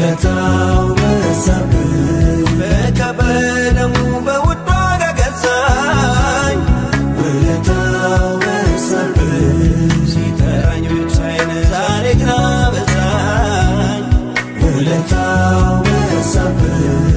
ውለታው በዛብኝ በከበደሙ በውድ ዋጋ ገዛኝ ውለታው በዛብኝ ሲጠራኝ ብቻዬን ዛሬ ግን አበዛኝ ውለታው በዛብኝ